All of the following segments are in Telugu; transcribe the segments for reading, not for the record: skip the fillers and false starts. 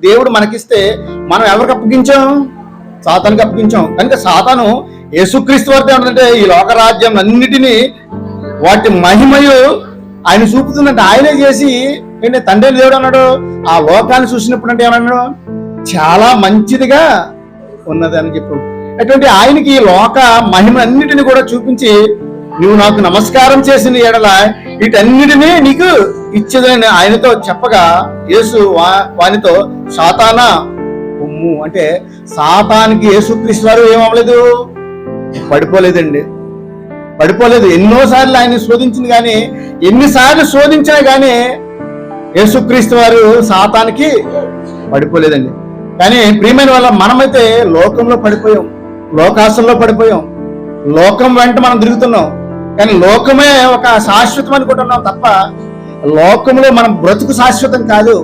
దేవుడు మనకిస్తే మనం ఎవరికి అప్పగించాం? సాతానికి అప్పగించాం. కనుక సాతాను యేసుక్రీస్తు వారితో ఏమంటే ఈ లోకరాజ్యం అన్నిటినీ వాటి మహిమయు ఆయన చూపుతుందంటే ఆయనే చేసి ఏంటి తండ్రి దేవుడు అన్నాడు. ఆ లోకాన్ని చూసినప్పుడు అంటే ఏమన్నాడు? చాలా మంచిదిగా ఉన్నది అని చెప్పు. అటువంటి ఆయనకి ఈ లోక మహిమ అన్నిటిని కూడా చూపించి నువ్వు నాకు నమస్కారం చేసిన ఎడల వీటన్నిటినీ నీకు ఇచ్చేదని ఆయనతో చెప్పగా యేసు వానితో సాతానా ఉమ్ము అంటే సాతానికి యేసుక్రీస్తు వారు ఏమవ్వలేదు, పడిపోలేదండి, పడిపోలేదు. ఎన్నోసార్లు ఆయన శోధించింది కానీ ఎన్నిసార్లు శోధించినా కానీ యేసుక్రీస్తు వారు సాతానికి పడిపోలేదండి. కానీ ప్రియమైన వల్ల మనమైతే లోకంలో పడిపోయాం, లోకాశంలో పడిపోయాం, లోకం వెంట మనం తిరుగుతున్నాం. కానీ లోకమే ఒక శాశ్వతం అనుకుంటున్నాం తప్ప లోకంలో మనం బ్రతుకు శాశ్వతం కాదు.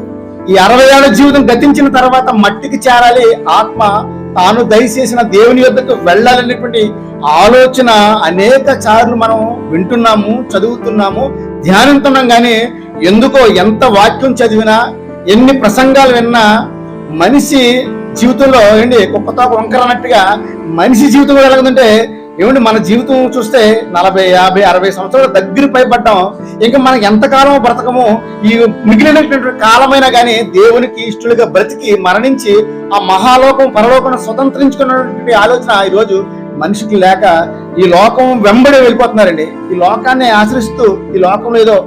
ఈ 60 ఏళ్ల జీవితం గతించిన తర్వాత మట్టికి చేరాలి. ఆత్మ తాను దయచేసిన దేవుని యొద్దకు వెళ్ళాలనేటువంటి ఆలోచన అనేక సార్లు మనం వింటున్నాము, చదువుతున్నాము, ధ్యానిస్తున్నాం. కానీ ఎందుకో ఎంత వాక్యం చదివినా ఎన్ని ప్రసంగాలు విన్నా మనిషి జీవితంలో ఏంటి కుక్కతో వంకర అన్నట్టుగా మనిషి జీవితం కూడా ఎలాగంటే ఏమండి మన జీవితం చూస్తే 40, 50, 60 సంవత్సరాలు దగ్గర పైపడ్డాం. ఇంకా మనకి ఎంతకాలం బ్రతకము, ఈ మిగిలినటువంటి కాలమైనా కానీ దేవునికి ఇష్టలుగా బ్రతికి మరణించి ఆ మహాలోకం పరలోకం స్వతంత్రించుకున్నటువంటి ఆలోచన ఈరోజు మనిషికి లేక ఈ లోకం వెంబడి వెళ్ళిపోతున్నారండి. ఈ లోకాన్ని ఆశ్రయిస్తూ ఈ లోకంలో ఏదో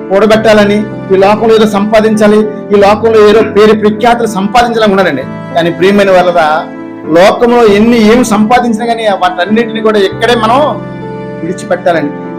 కూడబెట్టాలని, ఈ లోకంలో ఏదో సంపాదించాలి, ఈ లోకంలో ఏదో పేరు ప్రఖ్యాతులు సంపాదించాలని ఉన్నారండి. కానీ ప్రియమైన వాళ్ళ లోకంలో ఏం సంపాదించినా కానీ వాటన్నిటిని కూడా ఇక్కడే మనం విడిచిపెట్టాలండి.